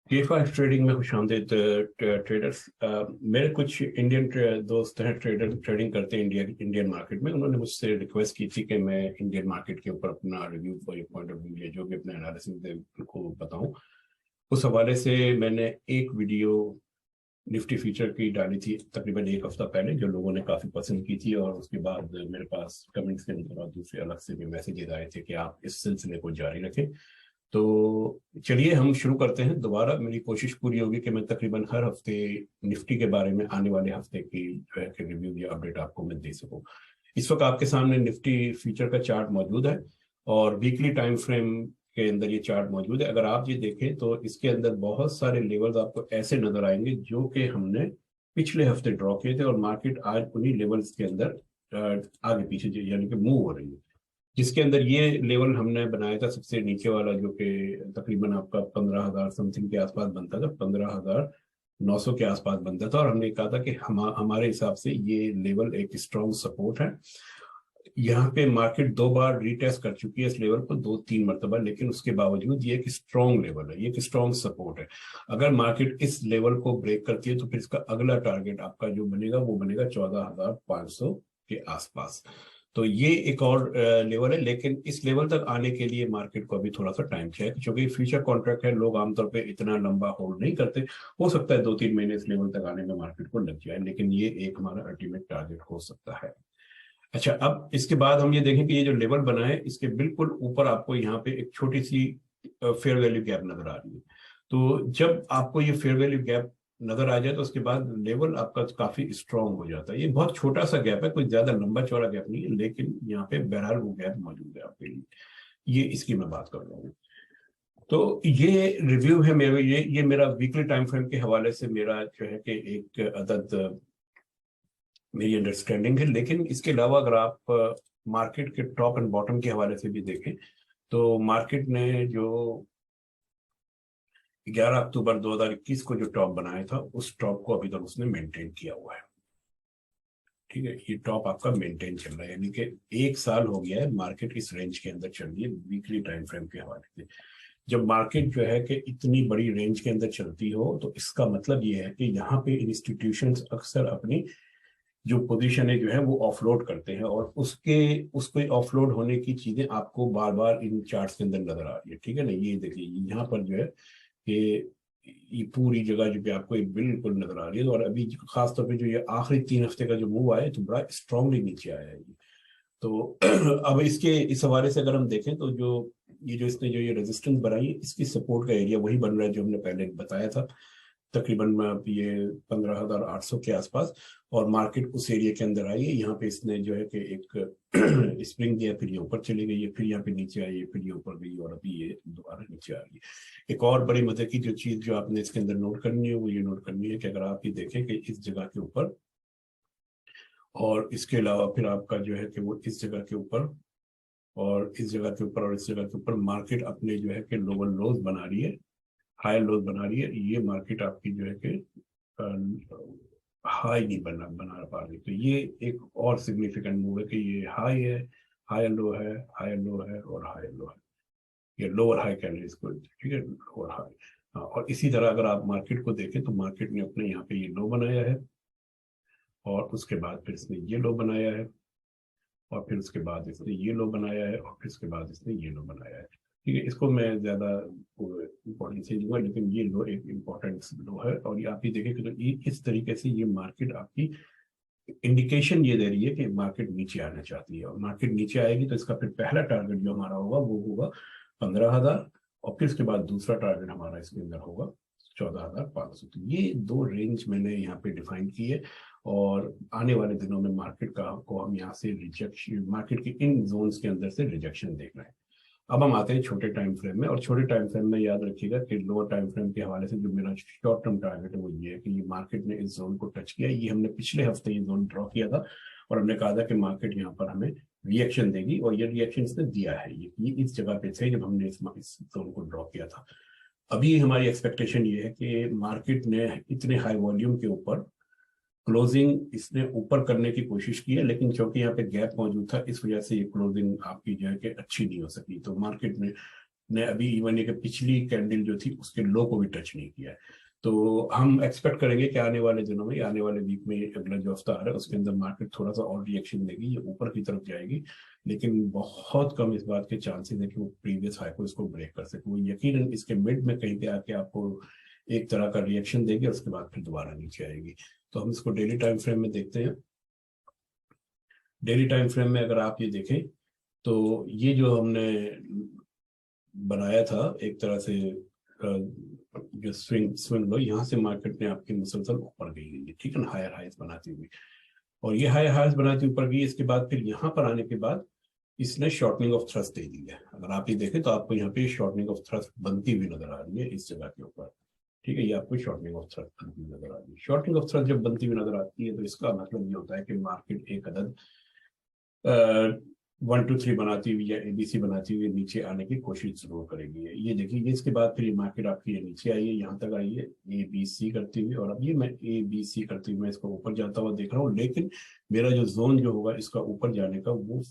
के5 trading में खुशामदीद traders. मेरे कुछ इंडियन दोस्त हैं, ट्रेडर ट्रेडिंग करते हैं इंडियन मार्केट में। उन्होंने मुझसे रिक्वेस्ट की थी कि मैं इंडियन मार्केट के ऊपर अपना रिव्यू या पॉइंट ऑफ व्यू या जो भी अपना एनालिसिस है उनको बताऊं। उस हवाले से मैंने एक वीडियो निफ्टी फ्यूचर की डाली थी तकरीबन एक हफ्ता पहले, जो लोगों ने काफ़ी पसंद की थी। और उसके बाद मेरे पास कमेंट्स के अंदर और दूसरे अलग से भी मैसेजेस आए थे कि आप इस सिलसिले को जारी रखें। तो चलिए हम शुरू करते हैं। दोबारा मेरी कोशिश पूरी होगी कि मैं तकरीबन हर हफ्ते निफ्टी के बारे में आने वाले हफ्ते की जो है कि रिव्यू या अपडेट आपको मैं दे सकूं। इस वक्त आपके सामने निफ्टी फ्यूचर का चार्ट मौजूद है और वीकली टाइम फ्रेम के अंदर ये चार्ट मौजूद है। अगर आप ये देखें तो इसके अंदर बहुत सारे लेवल्स आपको ऐसे नजर आएंगे जो कि हमने पिछले हफ्ते ड्रॉ किए थे और मार्केट आज उन्हीं लेवल्स के अंदर आगे पीछे यानी कि मूव हो रही है। जिसके अंदर ये लेवल हमने बनाया था सबसे नीचे वाला, जो कि तकरीबन आपका 15,000 समथिंग के आसपास बनता था, 15,900 के आसपास बनता था। और हमने कहा था कि हमारे हिसाब से ये लेवल एक स्ट्रॉन्ग सपोर्ट है। यहाँ पे मार्केट दो बार रीटेस्ट कर चुकी है इस लेवल को, दो तीन मरतबा, लेकिन उसके बावजूद ये एक स्ट्रॉन्ग लेवल है, ये एक स्ट्रॉन्ग सपोर्ट है। अगर मार्केट इस लेवल को ब्रेक करती है तो फिर इसका अगला टारगेट आपका जो बनेगा वो बनेगा 14,500 के आसपास। तो ये एक और लेवल है, लेकिन इस लेवल तक आने के लिए मार्केट को अभी थोड़ा सा टाइम चाहिए, क्योंकि फ्यूचर कॉन्ट्रैक्ट है, लोग आमतौर पे इतना लंबा होल्ड नहीं करते। हो सकता है 2-3 महीने इस लेवल तक आने में मार्केट को लग जाए, लेकिन ये एक हमारा अल्टीमेट टारगेट हो सकता है। अच्छा, अब इसके बाद हम ये देखें कि ये जो लेवल बना है इसके बिल्कुल ऊपर आपको यहाँ पे एक छोटी सी फेयर वैल्यू गैप नजर आ रही है। तो जब आपको ये फेयर वैल्यू गैप नजर आ जाए तो उसके बाद लेवल आपका काफी स्ट्रांग हो जाता है। ये बहुत छोटा सा गैप है, कोई ज्यादा लंबा चौड़ा गैप नहीं है, लेकिन यहाँ पे बहरहाल वो गैप मौजूद है आपके लिए। ये इसकी मैं बात कर रहा हूँ। तो ये रिव्यू है मेरे, ये मेरा वीकली टाइम फ्रेम के हवाले से मेरा जो है कि एक अदद मेरी अंडरस्टैंडिंग है। लेकिन इसके अलावा अगर आप मार्केट के टॉप एंड बॉटम के हवाले से भी देखें तो मार्केट ने जो 11 अक्टूबर 2021 को जो टॉप बनाया था उस टॉप को अभी तक उसने मेंटेन किया हुआ है। ठीक है, ये टॉप आपका मेंटेन चल रहा है, यानी कि एक साल हो गया है मार्केट इस रेंज के अंदर चल रही है वीकली टाइम फ्रेम के हवाले से। जब मार्केट जो है कि इतनी बड़ी रेंज के अंदर चलती हो तो इसका मतलब ये है कि यहाँ पे इंस्टीट्यूशंस अक्सर अपनी जो पोजीशन है जो है वो ऑफलोड करते हैं, और उसको ऑफलोड होने की चीजें आपको बार बार इन चार्ट्स के अंदर नजर आ रही है। ठीक है ना, ये देखिए यहाँ पर जो है कि ये पूरी जगह जो कि आपको ये बिल्कुल नजर आ रही है। और अभी खासतौर पे जो ये आखिरी 3 हफ्ते का जो मूव आया है तो बड़ा स्ट्रांगली नीचे आया है ये। तो अब इसके इस हवाले से अगर हम देखें तो जो ये जो इसने जो ये रेजिस्टेंस बनाई है इसकी सपोर्ट का एरिया वही बन रहा है जो हमने पहले बताया था, तकरीबन ये 15,800 के आसपास। और मार्केट उस एरिया के अंदर आई है। यहाँ पे इसने जो है कि एक स्प्रिंग दिया, फिर ये ऊपर चली गई है, फिर यहाँ पे नीचे आई है, फिर ये ऊपर गई और अभी ये दोबारा नीचे आ रही है। एक और बड़ी मजे की जो चीज जो आपने इसके अंदर नोट करनी है वो ये नोट करनी है कि अगर आप ये देखें कि इस जगह के ऊपर और इसके अलावा फिर आपका जो है कि वो इस जगह के ऊपर और इस जगह के ऊपर और इस जगह के ऊपर मार्केट अपने जो है कि लोअर लोज बना रही है, हाई लोज बना रही है। ये मार्केट आपकी जो है कि हाई नहीं बना पा रही। तो ये एक और सिग्निफिकेंट मूव है कि ये हाई है, हाई लो है, हाई लो है और हाई लो है। ये लोअर हाई कह लें इसको, ठीक है, लोअर हाई। हाँ, और इसी तरह अगर आप मार्केट को देखें तो मार्केट ने अपने यहाँ पे ये लो बनाया है और उसके बाद फिर इसने ये लो बनाया है और फिर उसके बाद इसने ये लो बनाया है और फिर उसके बाद इसने ये लो बनाया है। ठीक है, इसको मैं ज्यादा इम्पोर्टेंस नहीं दूंगा, लेकिन ये लो एक इम्पोर्टेंट लो है। और ये आप ही देखें कि तो ये इस तरीके से ये मार्केट आपकी इंडिकेशन ये दे रही है कि मार्केट नीचे आना चाहती है। और मार्केट नीचे आएगी तो इसका फिर पहला टारगेट जो हमारा होगा वो होगा 15,000, और फिर उसके बाद दूसरा टारगेट हमारा इसके अंदर होगा 14,500। तो ये दो रेंज मैंने यहाँ पे डिफाइन की है। और आने वाले दिनों में मार्केट का को हम यहाँ से रिजेक्शन, मार्केट के इन जोन्स के अंदर से रिजेक्शन देख रहे हैं। अब हम आते हैं छोटे टाइम फ्रेम में, और छोटे टाइम फ्रेम में याद रखिएगा कि लोअर टाइम फ्रेम के हवाले से जो मेरा शॉर्ट टर्म टारगेट है वो ये है कि ये मार्केट ने इस जोन को टच किया। ये हमने पिछले हफ्ते ये जोन ड्रॉ किया था और हमने कहा था कि मार्केट यहाँ पर हमें रिएक्शन देगी, और ये रिएक्शन इसने दिया है। ये इस जगह पे थे जब हमने इस जोन को ड्रॉ किया था। अभी हमारी एक्सपेक्टेशन ये है कि मार्केट ने इतने हाई वॉल्यूम के ऊपर क्लोजिंग इसने ऊपर करने की कोशिश की है, लेकिन क्योंकि यहाँ पे गैप मौजूद था इस वजह से ये क्लोजिंग आपकी जो है कि अच्छी नहीं हो सकी। तो मार्केट ने ने अभी इवन ये कि पिछली कैंडल जो थी उसके लो को भी टच नहीं किया है। तो हम एक्सपेक्ट करेंगे कि आने वाले दिनों में, आने वाले वीक में, अगला जो हफ्ता आ रहा है उसके अंदर मार्केट थोड़ा सा और रिएक्शन देगी, ये ऊपर की तरफ जाएगी, लेकिन बहुत कम इस बात के चांसेस है कि वो प्रीवियस हाई को इसको ब्रेक कर सके। वो यकीनन इसके मिड में कहीं पे आके आपको एक तरह का रिएक्शन देगी और उसके बाद फिर दोबारा नीचे आएगी। तो हम इसको डेली टाइम फ्रेम में देखते हैं। डेली टाइम फ्रेम में अगर आप ये देखें तो ये जो हमने बनाया था एक तरह से जो स्विंग लो, यहाँ से मार्केट ने आपकी मुसलसल ऊपर गई है, ठीक है ना, हायर हाइज बनाती हुई। और ये हायर हाइज बनाती ऊपर गई, इसके बाद फिर यहाँ पर आने के बाद इसने शॉर्टनिंग ऑफ थ्रस्ट दे दी है। अगर आप ये देखें तो आपको यहाँ पे शॉर्टनिंग ऑफ थ्रस्ट बनती हुई नजर आ रही है इस जगह के ऊपर, ठीक है। ये आपको शॉर्टनिंग ऑफ थ्रस्ट बनती हुई नजर आ रही है। शॉर्टनिंग ऑफ थ्रस्ट जब बनती हुई नजर आती है तो इसका मतलब ये होता है कि मार्केट एक अदद 1 2 3 बनाती हुई या एबीसी बनाती हुई नीचे आने की कोशिश जरूर करेगी। ये देखिए, ये इसके बाद फिर ये मार्केट आपकी ये नीचे आई है, यहाँ तक आई है ए बी सी करती हुई, और अब ये मैं ए बी सी करती हुई मैं इसको ऊपर जाता हुआ देख रहा हूँ, लेकिन मेरा जो जोन जो होगा इसका ऊपर जाने का वो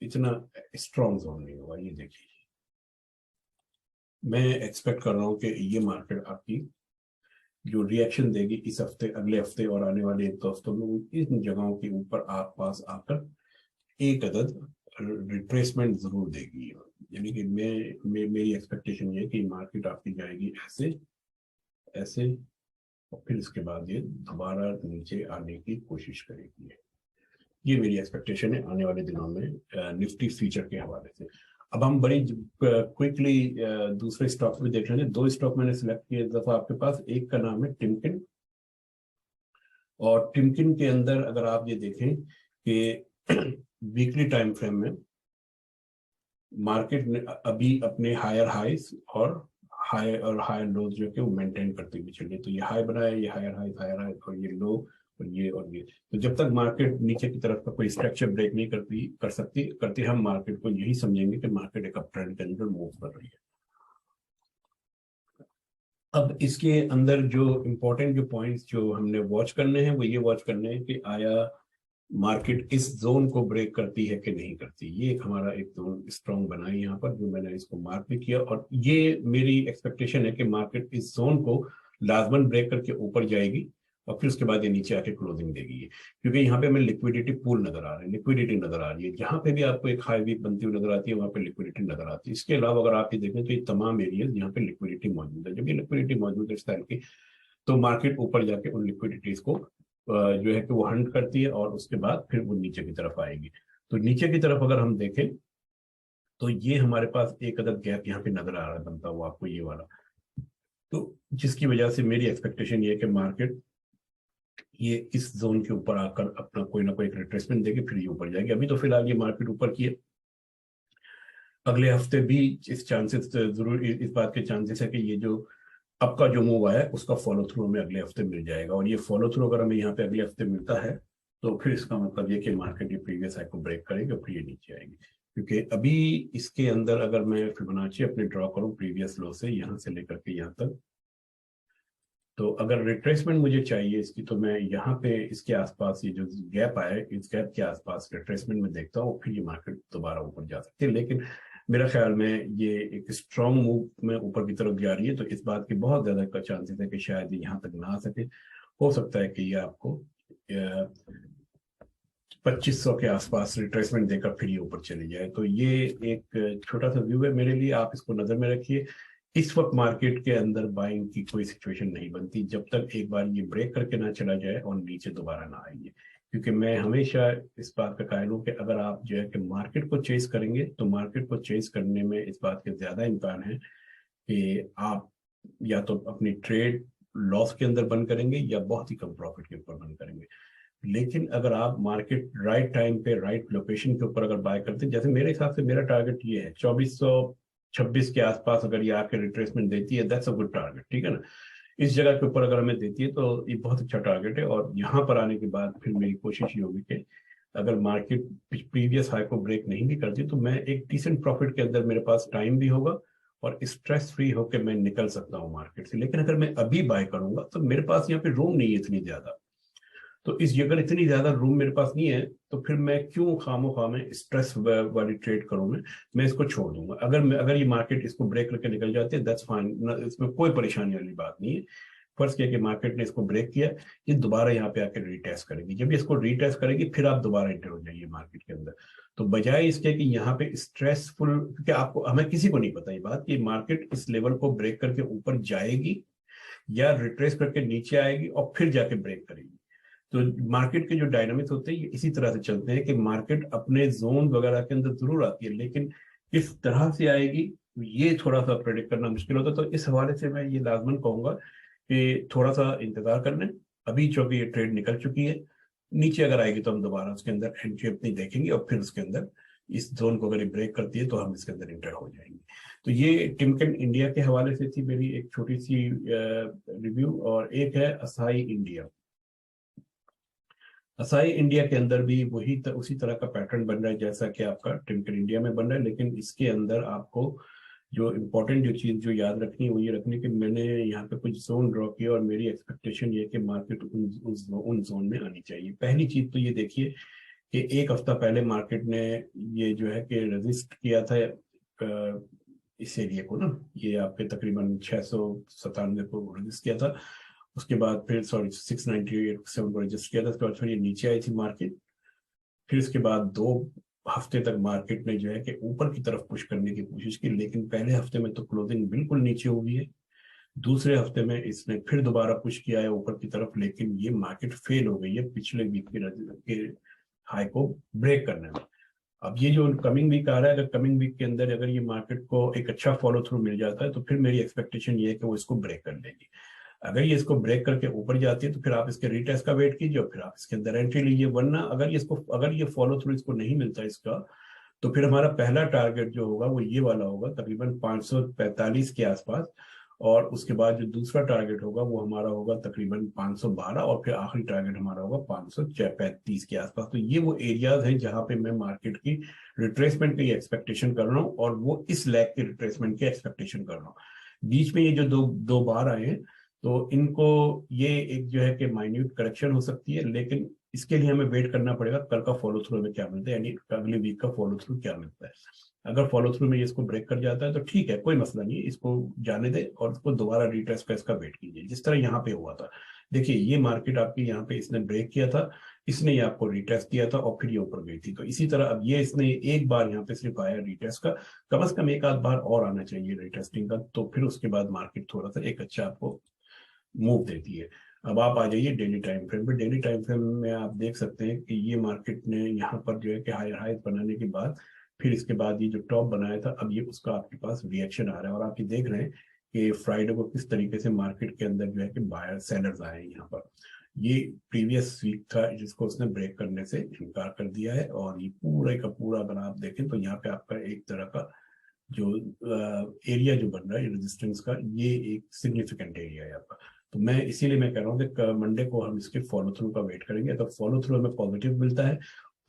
इतना स्ट्रॉन्ग जोन नहीं होगा। ये देखिए, मैं एक्सपेक्ट कर रहा हूँ कि ये मार्केट आपकी जो रिएक्शन देगी इस हफ्ते, अगले हफ्ते और आने वाले 1 2 हफ्तों में, वो इन जगहों के ऊपर आस पास आकर एक अदद रिट्रेसमेंट जरूर देगी। यानी कि मेरी एक्सपेक्टेशन ये है कि मार्केट आपकी जाएगी ऐसे ऐसे, और फिर इसके बाद ये दोबारा नीचे आने की कोशिश करेगी। ये मेरी एक्सपेक्टेशन है आने वाले दिनों में निफ्टी फीचर के हवाले से। अब हम बड़ी क्विकली दूसरे स्टॉक भी देख लेंगे। 2 स्टॉक मैंने सिलेक्ट किए इस दफा आपके पास। एक का नाम है टिमकिन, और टिमकिन के अंदर अगर आप ये देखें कि वीकली टाइम फ्रेम में मार्केट ने अभी अपने हायर हाइज और हायर लोज जो कि वो मेंटेन करते हुए चलिए। तो ये हाई बनाया, ये हायर हाइज और ये लो और ये। तो जब तक मार्केट नीचे की तरफ का कोई स्ट्रक्चर ब्रेक नहीं करती हम मार्केट को यही समझेंगे कि मार्केट एक अप ट्रेंड के अंदर मूव कर रही है। अब इसके अंदर जो इम्पोर्टेंट जो पॉइंट्स जो हमने वॉच करने हैं वो ये वॉच करने हैं कि आया मार्केट इस जोन को ब्रेक करती है कि नहीं करती। ये एक हमारा एक जोन स्ट्रॉन्ग बना है यहाँ पर, जो मैंने इसको मार्क भी किया, और ये मेरी एक्सपेक्टेशन है कि मार्केट इस जोन को लाजमन ब्रेक करके ऊपर जाएगी और फिर उसके बाद ये नीचे आके क्लोजिंग देगी। क्योंकि यहाँ पे हमें लिक्विडिटी पूल नजर आ रहा है, लिक्विडिटी नजर आ रही है। जहाँ पे भी आपको एक हाई वीक बनती हुई नजर आती है वहाँ पे लिक्विडिटी नजर आती है। इसके अलावा अगर आप ये देखें तो ये तमाम एरियाज यहाँ पे लिक्विडिटी मौजूद है। जब ये लिक्विडिटी मौजूद है इस टाइम की, तो मार्केट ऊपर जाके उन लिक्विडिटीज को जो है कि वो हंट करती है और उसके बाद फिर वो नीचे की तरफ आएगी। तो नीचे की तरफ अगर हम देखें तो ये हमारे पास एक अदद गैप यहाँ पे नजर आ रहा है बनता हुआ आपको, ये वाला। तो जिसकी वजह से मेरी एक्सपेक्टेशन ये है कि मार्केट ये इस जोन के ऊपर आकर अपना कोई ना कोई एक रिट्रेसमेंट देगी, फिर ये ऊपर जाएगी। अभी तो फिलहाल ये मार्केट ऊपर की है। अगले हफ्ते भी इस चांसेस जरूर, इस बात के चांसेस है कि ये जो आपका जो मूव आया है उसका फॉलो थ्रू हमें अगले हफ्ते मिल जाएगा। और ये फॉलो थ्रू अगर हमें यहाँ पे अगले हफ्ते मिलता है तो फिर इसका मतलब ये कि मार्केट ये प्रीवियस हाई को ब्रेक करेगी और फिर ये नीचे आएगी। क्योंकि अभी इसके अंदर अगर मैं फिबोनाची अपने ड्रॉ करूँ प्रीवियस लो से यहाँ से लेकर के यहाँ तक, तो अगर रिट्रेसमेंट मुझे चाहिए इसकी, तो मैं यहाँ पे इसके आसपास ये जो गैप आया है इस गैप के आसपास रिट्रेसमेंट में देखता हूँ, फिर ये मार्केट दोबारा ऊपर जा सकती है। लेकिन मेरा ख्याल में ये एक स्ट्रॉन्ग मूव में ऊपर की तरफ जा रही है, तो इस बात की बहुत ज्यादा का चांसेस है कि शायद ये यहाँ तक ना आ सके। हो सकता है कि ये आपको 2500 के आसपास रिट्रेसमेंट देकर फिर ये ऊपर चली जाए। तो ये एक छोटा सा व्यू है मेरे लिए, आप इसको नजर में रखिए। इस वक्त मार्केट के अंदर बाइंग की कोई सिचुएशन नहीं बनती जब तक एक बार ये ब्रेक करके ना चला जाए और नीचे दोबारा ना आएंगे। क्योंकि मैं हमेशा इस बात का कायल हूँ कि अगर आप जो है कि मार्केट को चेस करेंगे तो मार्केट को चेस करने में इस बात के ज्यादा इम्कान है कि आप या तो अपनी ट्रेड लॉस के अंदर बंद करेंगे या बहुत ही कम प्रॉफिट के ऊपर बंद करेंगे। लेकिन अगर आप मार्केट राइट टाइम पे राइट लोकेशन के ऊपर अगर बाय करते हैं, जैसे मेरे हिसाब से मेरा टारगेट ये है 2426 के आसपास अगर ये आके रिट्रेसमेंट देती है, दैट्स अ गुड टारगेट, ठीक है ना। इस जगह के ऊपर अगर हमें देती है तो ये बहुत अच्छा टारगेट है। और यहाँ पर आने के बाद फिर मेरी कोशिश ये होगी कि अगर मार्केट प्रीवियस हाई को ब्रेक नहीं भी करती तो मैं एक डिसेंट प्रॉफिट के अंदर मेरे पास टाइम भी होगा और स्ट्रेस फ्री होकर मैं निकल सकता हूँ मार्केट से। लेकिन अगर मैं अभी बाय करूंगा तो मेरे पास यहाँ पे रूम नहीं है इतनी ज्यादा। तो इस अगर इतनी ज्यादा रूम मेरे पास नहीं है तो फिर मैं क्यों खामोखा में स्ट्रेस वाली ट्रेड करूं? मैं इसको छोड़ दूंगा। अगर ये मार्केट इसको ब्रेक करके निकल जाती है, दैट्स फाइन, इसमें कोई परेशानी वाली बात नहीं है। फर्स्ट किया कि मार्केट ने इसको ब्रेक किया, ये दोबारा यहाँ पे आकर रीटेस्ट करेगी। जब ये इसको रीटेस्ट करेगी फिर आप दोबारा एंटर हो जाइए मार्केट के अंदर। तो बजाय इसके कि यहाँ पे स्ट्रेसफुल, क्योंकि आपको, हमें किसी को नहीं पता ये बात कि मार्केट इस लेवल को ब्रेक करके ऊपर जाएगी या रिट्रेस करके नीचे आएगी और फिर जाके ब्रेक करेगी। तो मार्केट के जो डायनामिक्स होते हैं ये इसी तरह से चलते हैं कि मार्केट अपने जोन वगैरह के अंदर जरूर आती है, लेकिन किस तरह से आएगी ये थोड़ा सा प्रेडिक्ट करना मुश्किल होता है। तो इस हवाले से मैं ये लाजमन कहूंगा कि थोड़ा सा इंतजार कर लें। अभी चूंकि ये ट्रेड निकल चुकी है, नीचे अगर आएगी तो हम दोबारा उसके अंदर एंट्री अपनी देखेंगे और फिर उसके अंदर इस जोन को अगर ब्रेक करती है तो हम इसके अंदर इंटर हो जाएंगे। तो ये टिमकेन इंडिया के हवाले से थी मेरी एक छोटी सी रिव्यू। और एक है असाई इंडिया। असाई इंडिया के अंदर भी उसी तरह का पैटर्न बन रहा है जैसा कि आपका टिमकेन इंडिया में बन रहा है, लेकिन इसके अंदर आपको जो इम्पोर्टेंट जो चीज जो याद रखनी है वो ये रखनी कि मैंने यहाँ पे कुछ जोन ड्रॉ किया और मेरी एक्सपेक्टेशन ये है कि मार्केट उन जोन में आनी चाहिए। पहली चीज तो ये देखिए कि एक हफ्ता पहले मार्केट ने ये जो है कि रेजिस्ट किया था इस एरिया को ना, ये आपके तकरीबन 697 को रेजिस्ट किया था। उसके बाद फिर 698 को रजिस्ट किया था। उसके बाद फिर ये नीचे आई थी मार्केट। फिर इसके बाद 2 हफ्ते तक मार्केट ने जो है कि ऊपर की तरफ पुश करने की कोशिश की, लेकिन पहले हफ्ते में तो क्लोजिंग बिल्कुल नीचे हुई है। दूसरे हफ्ते में इसने फिर दोबारा पुश किया है ऊपर की तरफ, लेकिन ये मार्केट फेल हो गई है पिछले वीक के हाई को ब्रेक करने में। अब ये जो कमिंग वीक आ रहा है, अगर कमिंग वीक के अंदर अगर ये मार्केट को एक अच्छा फॉलो थ्रू मिल जाता है तो फिर मेरी एक्सपेक्टेशन ये है कि वो इसको ब्रेक कर लेगी। अगर ये इसको ब्रेक करके ऊपर जाती है तो फिर आप इसके रीटेस्ट का वेट कीजिए और फिर आप इसके अंदर एंट्री लीजिए। वरना अगर ये फॉलो थ्रू इसको नहीं मिलता इसका, तो फिर हमारा पहला टारगेट जो होगा वो ये वाला होगा, तकरीबन 545 के आसपास। और उसके बाद जो दूसरा टारगेट होगा वो हमारा होगा तकरीबन 512, और फिर आखिरी टारगेट हमारा होगा 535 के आसपास। तो ये वो एरियाज हैं जहां पे मैं मार्केट की रिट्रेसमेंट की एक्सपेक्टेशन कर रहा हूँ, और वो इस लैग के रिट्रेसमेंट की एक्सपेक्टेशन कर रहा हूँ। बीच में ये जो दो बार आए हैं तो इनको ये एक जो है कि माइन्यूट करेक्शन हो सकती है, लेकिन इसके लिए हमें वेट करना पड़ेगा कल का फॉलो थ्रू में क्या मिलता है, यानी अगले वीक का फॉलो थ्रू क्या मिलता है। अगर फॉलो थ्रू में इसको ब्रेक कर जाता है तो ठीक है, कोई मसला नहीं है, इसको जाने दे और इसको दोबारा रिटेस्ट का इसका वेट कीजिए जिस तरह यहाँ पे हुआ था। देखिए ये मार्केट आपकी यहाँ पे इसने ब्रेक किया था, इसने ये आपको रिटेस्ट किया था और फिर ये ऊपर गई थी। तो इसी तरह अब ये इसने एक बार यहाँ पे सिर्फ आया रिटेस्ट का, कम से कम एक आध बार और आना चाहिए रिटेस्टिंग का, तो फिर उसके बाद मार्केट थोड़ा सा एक अच्छा आपको मूव देती है। अब आप आ जाइए डेली टाइम फ्रेम पे। डेली टाइम फ्रेम में आप देख सकते हैं कि ये मार्केट ने यहाँ पर जो है कि हायर हाई बनाने के बाद फिर इसके बाद ये जो टॉप बनाया था, अब ये उसका आपके पास रिएक्शन आ रहा है। और आप ये देख रहे हैं कि फ्राइडे को किस तरीके से मार्केट के अंदर जो है कि बायर सेलर्स आए हैं यहाँ पर। ये प्रीवियस वीक था जिसको उसने ब्रेक करने से इनकार कर दिया है, और ये पूरा का पूरा अगर आप देखें तो यहाँ पे आपका एक तरह का जो एरिया जो बन रहा है रेजिस्टेंस का, ये एक सिग्निफिकेंट एरिया है आपका। तो मैं इसीलिए मैं कह रहा हूँ कि मंडे को हम इसके फॉलो थ्रू का वेट करेंगे। अगर फॉलो थ्रू हमें पॉजिटिव मिलता है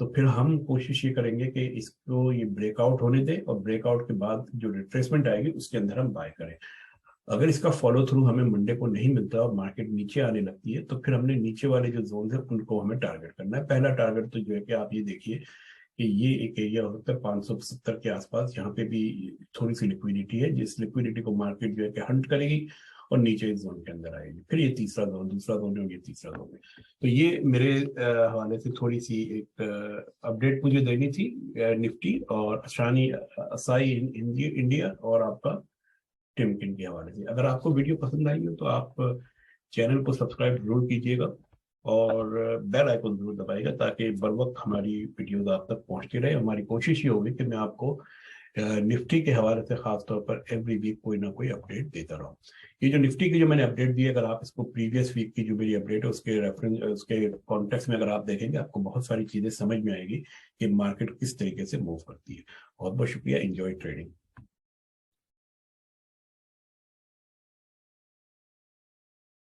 तो फिर हम कोशिश ये करेंगे कि इसको ये ब्रेकआउट होने दें, और ब्रेकआउट के बाद जो रिट्रेसमेंट आएगी उसके अंदर हम बाय करें। अगर इसका फॉलो थ्रू हमें मंडे को नहीं मिलता और मार्केट नीचे आने लगती है तो फिर हमने नीचे वाले जो जोन है उनको हमें टारगेट करना है। पहला टारगेट तो जो है कि आप ये देखिए कि ये एक एरिया हो सकता है 570 के आसपास, जहाँ पे भी थोड़ी सी लिक्विडिटी है, जिस लिक्विडिटी को मार्केट जो है कि हंट करेगी और नीचे इस जोन के अंदर आएगी। फिर ये तीसरा जोन, दूसरा जोन और ये तीसरा जोन है। तो ये मेरे हवाले से थोड़ी सी एक अपडेट मुझे देनी थी निफ्टी और असाई इंडिया और आपका टिमकेन के हवाले से। अगर आपको वीडियो पसंद आई हो तो आप चैनल को सब्सक्राइब जरूर कीजिएगा और बेल आइकन जरूर दबाइएगा ताकि बर वक्त हमारी वीडियोज आप तक पहुंचती रहे। हमारी कोशिश ये होगी कि मैं आपको निफ्टी के हवाले से खासतौर पर एवरी वीक कोई ना कोई अपडेट देता रहूं। ये जो निफ्टी की जो मैंने अपडेट दी है, अगर आप इसको प्रीवियस वीक की जो मेरी अपडेट है उसके रेफरेंस उसके कॉन्टेक्स्ट में अगर आप देखेंगे आपको बहुत सारी चीजें समझ में आएगी कि मार्केट किस तरीके से मूव करती है। बहुत बहुत शुक्रिया। Enjoy trading.